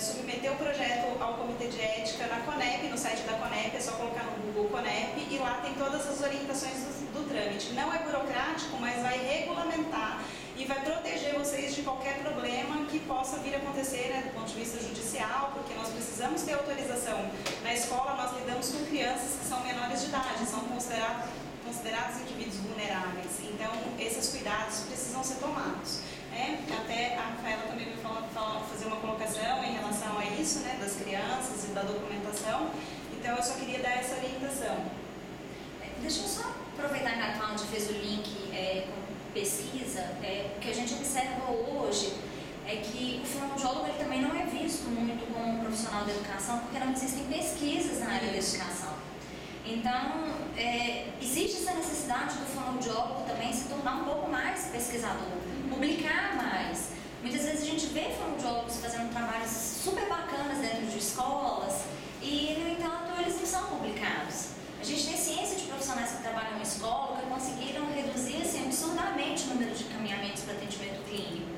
submeter o projeto ao Comitê de Ética na CONEP, no site da CONEP, é só colocar no Google CONEP e lá tem todas as orientações do trâmite. Não é burocrático, mas vai regulamentar e vai proteger vocês de qualquer problema que possa vir a acontecer, né, do ponto de vista judicial, porque nós precisamos ter autorização. Na escola nós lidamos com crianças que são menores de idade, são considerados indivíduos vulneráveis, então esses cuidados precisam ser tomados. Até a Rafaela também vai fazer uma colocação em relação a isso, né, das crianças e da documentação, então eu só queria dar essa orientação. Deixa eu só aproveitar que a Cláudia fez o link com pesquisa, o que a gente observa hoje é que o fonoaudiólogo ele também não é visto muito como um profissional da educação, porque não existem pesquisas na área da educação. Então, existe essa necessidade do fonoaudiólogo também se tornar um pouco mais pesquisador, publicar mais. Muitas vezes a gente vê fonoaudiólogos fazendo trabalhos super bacanas dentro de escolas e, no entanto, eles não são publicados. A gente tem ciência de profissionais que trabalham em escola que conseguiram reduzir assim, absurdamente o número de encaminhamentos para atendimento clínico.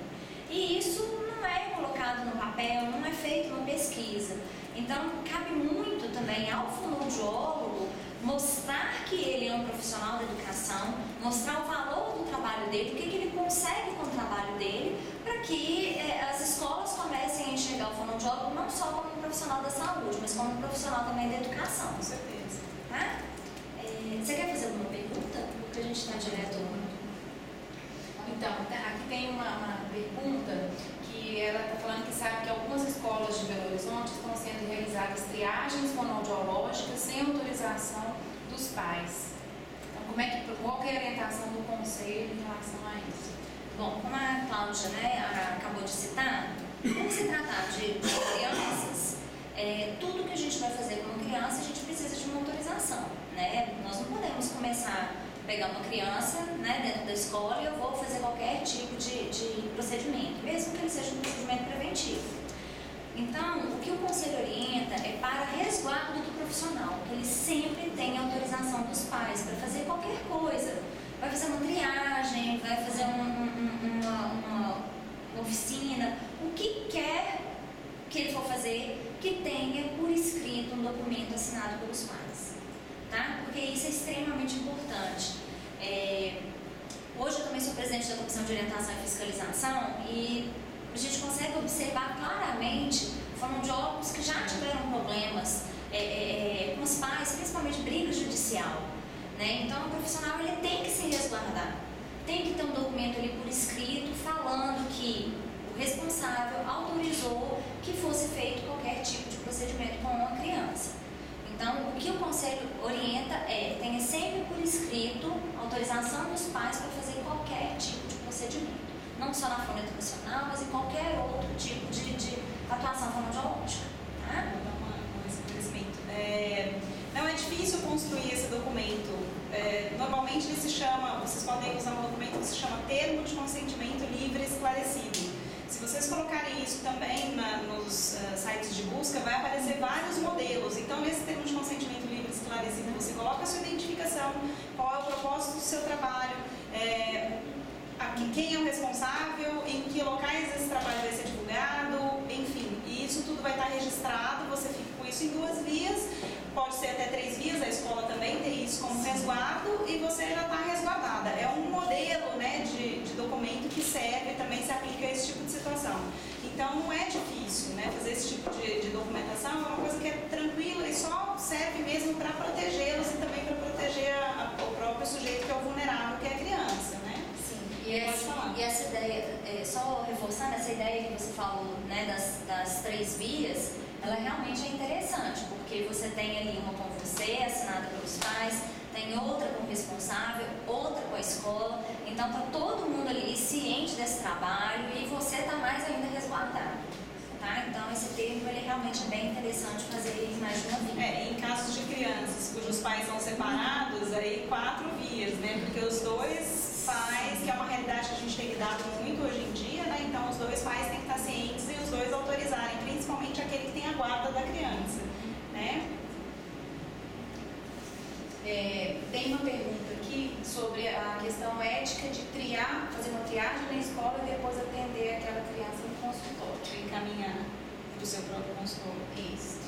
E isso não é colocado no papel, não é feito uma pesquisa. Então, cabe muito também ao fonoaudiólogo mostrar que ele é um profissional da educação, mostrar o valor do trabalho dele, o que ele consegue com o trabalho dele, para que as escolas comecem a enxergar o fonoaudiólogo não só como um profissional da saúde, mas como um profissional também da educação. Com certeza. Tá? Você quer fazer alguma pergunta? Porque a gente está direto. Então, aqui tem uma pergunta que ela está falando que sabe que algumas escolas de Belo Horizonte estão sendo realizadas triagens fonoaudiológicas sem autorização dos pais. Então, qual que é a orientação do conselho em relação a isso? Bom, como a Cláudia acabou de citar, por se tratar de crianças, tudo que a gente vai fazer com uma criança, a gente precisa de uma autorização, né? Nós não podemos começar a pegar uma criança, né, dentro da escola e eu vou fazer qualquer tipo de procedimento, mesmo que ele seja um procedimento preventivo. Então, o que o conselho orienta é para resguardo do profissional, que ele sempre tem autorização dos pais para fazer qualquer coisa. Vai fazer uma triagem, vai fazer uma oficina, o que quer que ele for fazer, que tenha por escrito um documento assinado pelos pais, tá? Porque isso é extremamente importante. Hoje eu também sou presidente da Comissão de Orientação e Fiscalização e a gente consegue observar claramente fonoaudiólogos que já tiveram problemas com os pais, principalmente briga judicial, né? Então o profissional ele tem que se resguardar, tem que ter um documento ali por escrito falando que o responsável autorizou que fosse feito qualquer tipo de procedimento com uma criança. Então, o que o conselho orienta tenha sempre por escrito autorização dos pais para fazer qualquer tipo de procedimento. Não só na fono educacional, mas em qualquer outro tipo de atuação fonoaudiológica. Tá? Vou dar um esclarecimento. Não é difícil construir esse documento. Normalmente ele se chama, vocês podem usar um documento que se chama Termo de Consentimento Livre Esclarecido. Se vocês colocarem isso também nos sites de busca, vai aparecer vários modelos. Então, nesse termo de consentimento livre esclarecido, você coloca a sua identificação, qual é o propósito do seu trabalho, quem é o responsável, em que locais esse trabalho vai ser divulgado, enfim. E isso tudo vai estar registrado, você fica com isso em 2 vias, pode ser até 3 vias, a escola também tem isso como resguardo e você já está resguardada. É um modelo, né, de documento que serve, também se aplica a esse tipo de situação. Então não é difícil, né, fazer esse tipo de documentação, é uma coisa que é tranquila e só serve mesmo para protegê-los e também para proteger o próprio sujeito que é o vulnerável, que é a criança, né? Sim, e essa ideia, só reforçando essa ideia que você falou, né, das 3 vias, ela realmente é interessante, porque você tem ali uma com você, assinada pelos pais, tem outra com o responsável, outra com a escola, então está todo mundo ali ciente desse trabalho e você está mais ainda resguardado, tá? Então esse termo ele realmente é bem interessante fazer em mais de uma via. Em casos de crianças cujos pais são separados, aí 4 vias, né? Porque os 2 pais, que é uma realidade que a gente tem lidado muito hoje em dia, né? Então os 2 pais têm que estar cientes e os 2 autorizarem, principalmente aquele que tem a guarda da criança, né? Tem uma pergunta aqui sobre a questão ética de fazer uma triagem na escola e depois atender aquela criança no consultório. Encaminhar para o seu próprio consultor. Isso.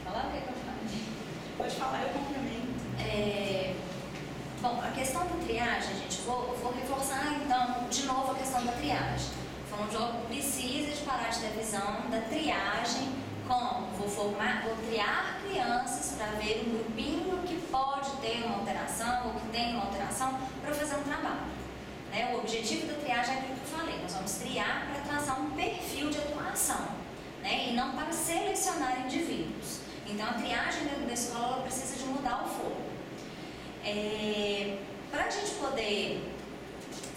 Falar o que eu falei? Pode falar, eu complemento. Bom, a questão da triagem, gente, vou reforçar então de novo a questão da triagem. O fonoaudiólogo precisa de parar de ter visão da triagem como vou triar crianças para ver um grupinho que pode ter uma alteração ou que tem uma alteração para fazer um trabalho. O objetivo da triagem é aquilo que eu falei, nós vamos triar para traçar um perfil de atuação, e não para selecionar indivíduos. Então a triagem dentro da escola ela precisa de mudar o foco. Para a gente poder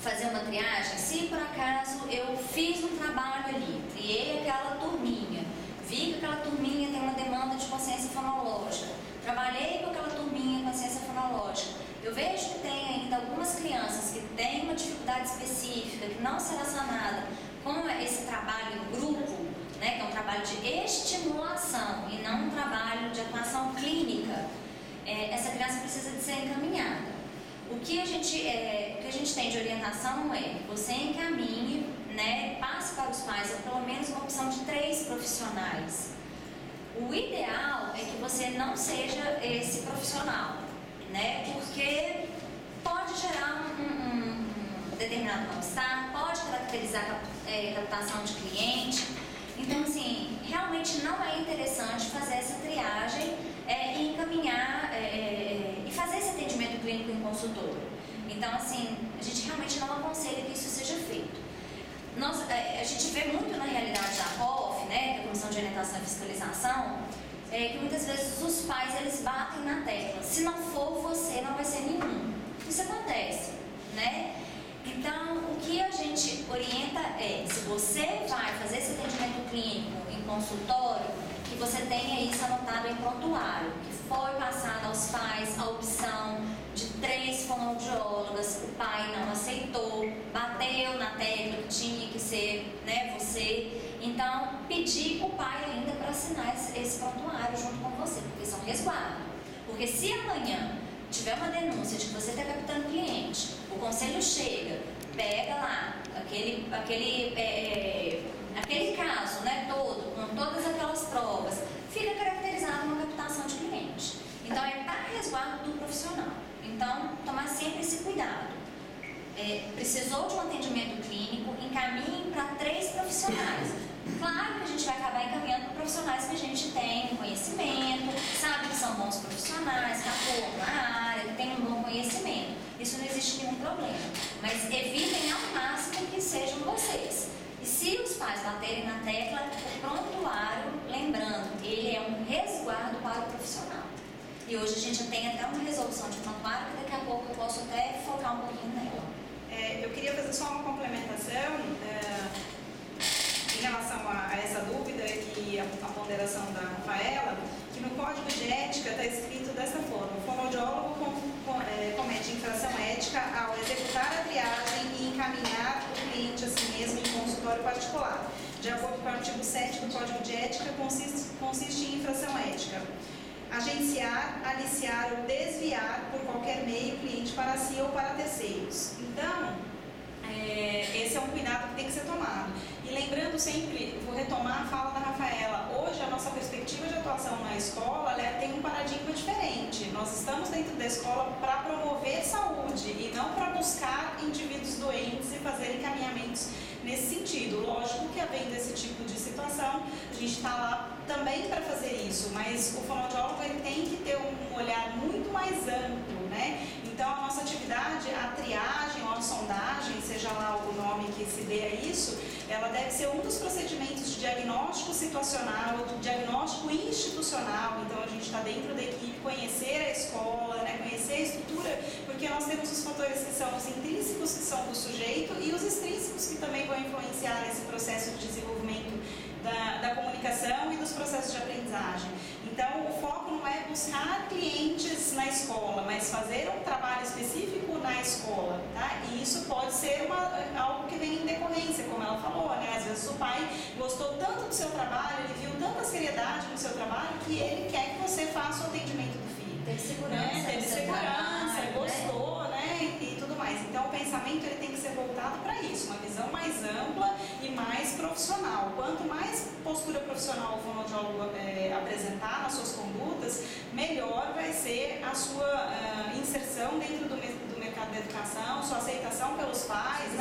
fazer uma triagem, se por acaso eu fiz um trabalho ali, triei aquela turminha, vi que aquela turminha tem uma demanda de consciência fonológica, trabalhei com aquela turminha de consciência fonológica, eu vejo que tem ainda algumas crianças que têm uma dificuldade específica, que não será sanada com esse trabalho em grupo, que é um trabalho de estimulação e não um trabalho de atuação clínica, essa criança precisa de ser encaminhada. O que a gente tem de orientação é que você encaminhe, passe para os pais pelo menos uma opção de 3 profissionais. O ideal é que você não seja esse profissional, porque pode gerar um determinado mal-estar, pode caracterizar captação de cliente. Então, assim, realmente não é interessante fazer essa triagem e encaminhar e fazer esse atendimento clínico em consultório. Então, assim, a gente realmente não aconselha que isso seja feito. A gente vê muito na realidade da COF, que é a Comissão de Orientação e Fiscalização, que muitas vezes os pais eles batem na tecla. Se não for você, não vai ser nenhum. Isso acontece, Então, o que a gente orienta é, se você vai fazer esse atendimento clínico em consultório, que você tenha isso anotado em prontuário, que foi passada aos pais a opção de 3 fonoaudiólogas, o pai não aceitou, bateu na tecla que tinha que ser você. Então, pedir o pai ainda para assinar esse prontuário junto com você, porque isso é um resguardo. Porque se amanhã tiver uma denúncia de que você está captando cliente, o conselho chega, pega lá aquele caso todo, com todas aquelas provas, fica caracterizado uma captação de cliente. Então, é para resguardo do profissional. Então, tomar sempre esse cuidado. Precisou de um atendimento clínico, encaminhe para 3 profissionais. Claro que a gente vai acabar encaminhando para profissionais que a gente tem conhecimento, sabe que são bons profissionais, que atuam na área, que têm um bom conhecimento. Isso não existe nenhum problema. Mas evitem ao máximo que sejam vocês. E se os pais baterem na tecla, o prontuário, lembrando, ele é um resguardo para o profissional. E hoje a gente tem até uma resolução de prontuário, que daqui a pouco eu posso até focar um pouquinho nela. Eu queria fazer só uma complementação em relação a essa dúvida e a ponderação da Rafaela, que no Código de Ética está escrito dessa forma: o fonoaudiólogo comete infração ética ao executar a triagem e encaminhar o cliente a si mesmo em consultório particular. De acordo com o artigo 7 do Código de Ética, consiste em infração ética: agenciar, aliciar ou desviar por qualquer meio cliente para si ou para terceiros. Então, esse é um cuidado que tem que ser tomado. E lembrando sempre, vou retomar a fala da Rafaela, hoje a nossa perspectiva de atuação na escola tem um paradigma diferente. Nós estamos dentro da escola para promover saúde e não para buscar indivíduos doentes e fazer encaminhamentos nesse sentido. Lógico que, havendo esse tipo de situação, a gente está lá também para fazer isso, mas o fonoaudiólogo ele tem que ter um olhar muito mais amplo, Então, a nossa atividade, a triagem ou a sondagem, seja lá o nome que se dê a isso, ela deve ser um dos procedimentos de diagnóstico situacional, do diagnóstico institucional. Então, a gente está dentro da equipe, conhecer a escola, conhecer a estrutura, porque nós temos os fatores que são os intrínsecos, que são do sujeito, e os extrínsecos, que também vão influenciar esse processo de desenvolvimento da comunicação e dos processos de aprendizagem. Então, o foco não é buscar clientes na escola, mas fazer um trabalho específico na escola, E isso pode ser algo que vem em decorrência, como ela falou, Às vezes o pai gostou tanto do seu trabalho, ele viu tanta seriedade no seu trabalho, que ele quer que você faça o atendimento do filho. Teve segurança, teve segurança, gostou, e tudo mais. Então, o pensamento ele tem que ser voltado para isso, uma visão mais ampla e mais profissional. Quanto mais postura profissional o fonoaudiólogo fonoaudiólogo apresentar nas suas condutas, melhor vai ser a sua inserção dentro do mercado da educação, sua aceitação pelos pais,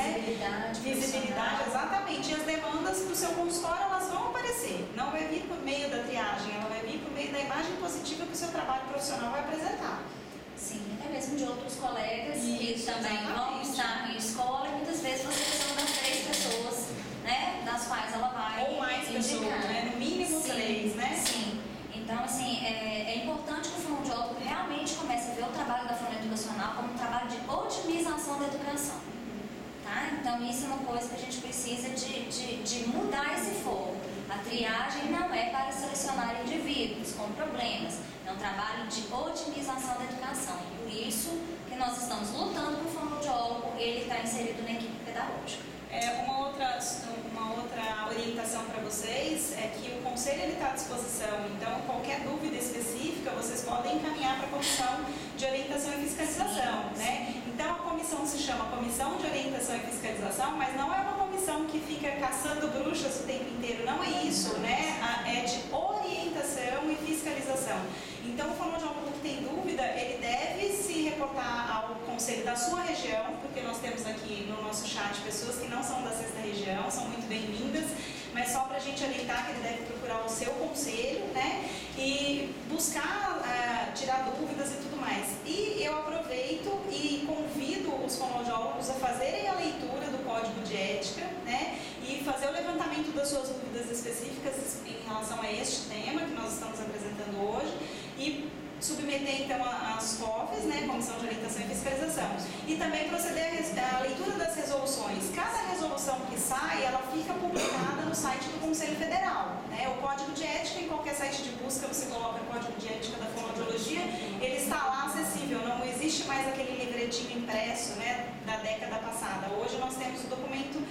visibilidade, exatamente. E as demandas para o seu consultório, elas vão aparecer. Não vai vir por meio da triagem, ela vai vir por meio da imagem positiva que o seu trabalho profissional vai apresentar. Sim, até mesmo de outros colegas que também vão estar em escola, e muitas vezes você precisa das 3 pessoas, né, das quais ela vai ou mais pessoas, né? No mínimo 3, né? Sim. Então, assim, é importante que o fonoaudiólogo realmente comece a ver o trabalho da fonoeducacional como um trabalho de otimização da educação. Tá? Então, isso é uma coisa que a gente precisa de mudar esse foco. A triagem não é para selecionar indivíduos com problemas, é um trabalho de otimização da educação. Por isso que nós estamos lutando para o fonoaudiólogo, ele está inserido na equipe pedagógica. Uma outra orientação para vocês é que o conselho está à disposição, então qualquer dúvida específica vocês podem encaminhar para a comissão de orientação e fiscalização, né? Então a comissão se chama Comissão de Orientação e Fiscalização, mas não é uma comissão que fica caçando bruxas o tempo inteiro, não é isso, né? É de orientação e fiscalização. Então o fonoaudiólogo que tem dúvida, ele deve se reportar ao conselho da sua região, porque nós temos aqui no nosso chat pessoas que não são da 6ª região, são muito bem-vindas, mas só para a gente orientar que ele deve procurar o seu conselho, né? E buscar tirar dúvidas e tudo mais. E eu aproveito e convido os fonoaudiólogos a fazerem a leitura do Código de Ética, né? E fazer o levantamento das suas dúvidas específicas em relação a este tema que nós estamos apresentando hoje e submeter então às COFs, né, Comissão de Orientação e Fiscalização, e também proceder à leitura das resoluções. Cada resolução que sai, ela fica publicada no site do Conselho Federal, né? O Código de Ética, em qualquer site de busca você coloca o Código de Ética da Fonoaudiologia, ele está lá acessível, não existe mais aquele livretinho impresso, né, da década passada. Hoje nós temos o documento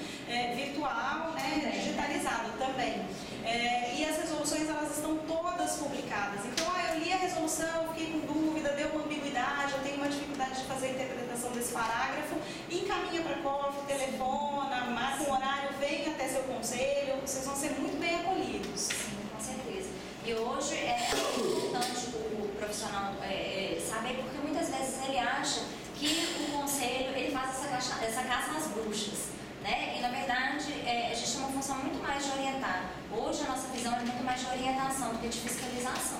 virtual, né, digitalizado também. E as resoluções, elas estão todas publicadas. Então, eu li a resolução, fiquei com dúvida, deu uma ambiguidade, eu tenho uma dificuldade de fazer a interpretação desse parágrafo, encaminha para a COF, telefona, marca um horário, vem até seu conselho, vocês vão ser muito bem acolhidos. Sim, com certeza. E hoje é importante o profissional saber, porque muitas vezes ele acha que o conselho ele faz essa caça às bruxas, né? E na verdade a gente tem uma função muito mais de orientar. Hoje a nossa visão é muito mais de orientação do que de fiscalização.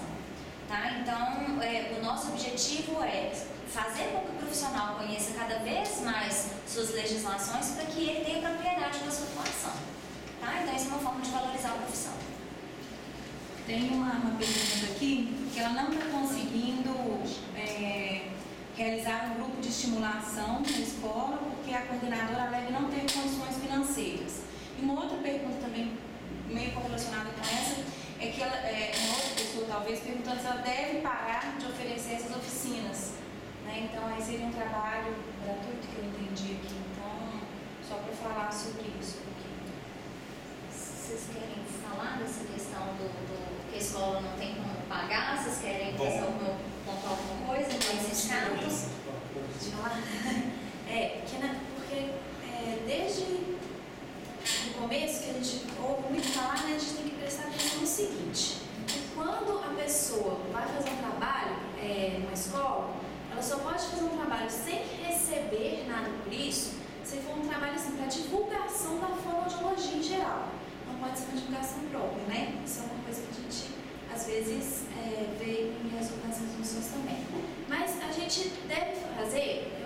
Tá? Então, o nosso objetivo é fazer com que o profissional conheça cada vez mais suas legislações para que ele tenha propriedade da sua atuação. Tá? Então, isso é uma forma de valorizar a profissão. Tem uma pergunta aqui que ela não está conseguindo realizar um grupo de estimulação na escola porque a coordenadora alega não ter condições financeiras. E uma outra pergunta também meio correlacionada com essa é que ela, uma outra pessoa talvez perguntando se ela deve parar de oferecer essas oficinas, né? Então aí seria um trabalho gratuito que eu entendi aqui, então só para falar sobre isso um pouquinho. Vocês querem falar dessa questão que a escola não tem como pagar? Vocês querem fazer pontuar alguma coisa com esses casos? Porque desde o começo que a gente ouve muito falar, né, a gente tem que prestar atenção no seguinte: quando a pessoa vai fazer um trabalho numa escola, ela só pode fazer um trabalho sem receber nada por isso se for um trabalho assim, para divulgação da fonoaudiologia em geral. Não pode ser uma divulgação própria, né? Isso é uma coisa que a gente às vezes vê em resultados das pessoas também. Mas a gente deve fazer,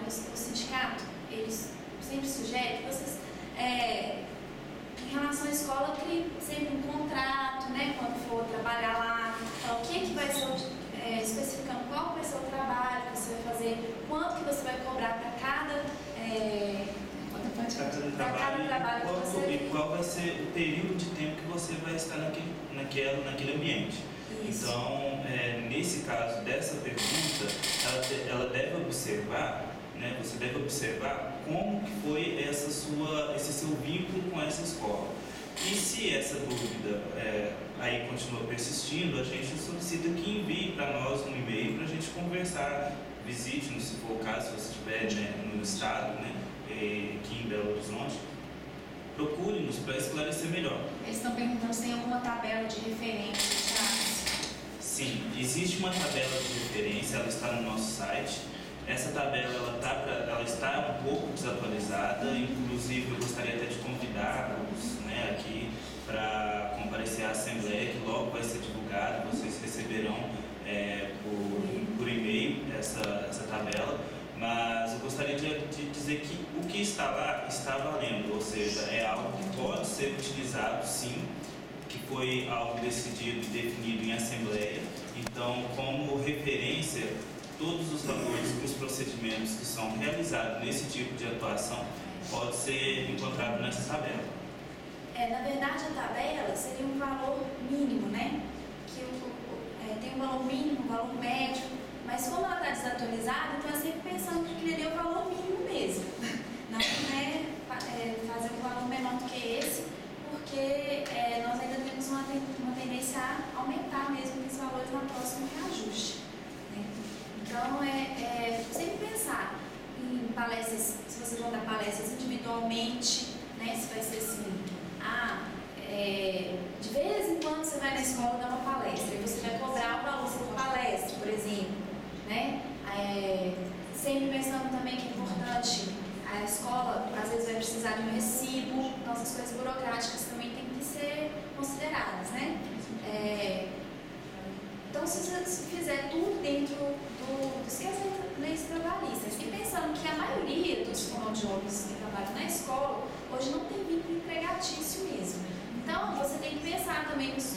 o sindicato, eles sempre sugerem que vocês, em relação à escola, crie sempre um contrato, né, quando for trabalhar lá, o que vai ser, especificando qual vai ser o trabalho que você vai fazer, quanto que você vai cobrar para cada trabalho que você... E qual vai ser o período de tempo que você vai estar naquele ambiente. Isso. Então, nesse caso dessa pergunta, ela deve observar, né, você deve observar como que foi esse seu vínculo com essa escola. E se essa dúvida aí continua persistindo, a gente solicita que envie para nós um e-mail para a gente conversar, visite-nos se for o caso, se você estiver, né, no estado, né, aqui em Belo Horizonte, procure-nos para esclarecer melhor. Eles estão perguntando se tem alguma tabela de referência existe uma tabela de referência, ela está no nosso site. Essa tabela ela está um pouco desatualizada, inclusive eu gostaria até de convidá-los, né, aqui para comparecer à Assembleia, que logo vai ser divulgada, vocês receberão por e-mail essa tabela, mas eu gostaria de dizer que o que está lá está valendo, ou seja, é algo que pode ser utilizado sim, que foi algo decidido e definido em Assembleia, então como referência, todos os valores para os procedimentos que são realizados nesse tipo de atuação pode ser encontrado nessa tabela. Na verdade, a tabela seria um valor mínimo, né? Que tem um valor mínimo, um valor médio, mas como ela está desatualizada, então é sempre pensando que aquele ali é o valor mínimo mesmo. Não é fazer um valor menor do que esse, porque nós ainda temos uma tendência a aumentar mesmo esses valores na próxima reajuste. Né? Então, sempre pensar em palestras, se vocês vão dar palestras individualmente, né? Se vai ser assim, de vez em quando você vai na escola dar uma palestra e você vai cobrar o valor por palestra, por exemplo, né? Sempre pensando também que é importante, a escola às vezes vai precisar de um recibo, então essas coisas burocráticas também têm que ser consideradas, né? Então, se você fizer tudo dentro dos que as leis trabalhistas, e pensando que a maioria dos fonoaudiólogos que trabalham na escola hoje não tem vínculo empregatício mesmo. Então, você tem que pensar também nos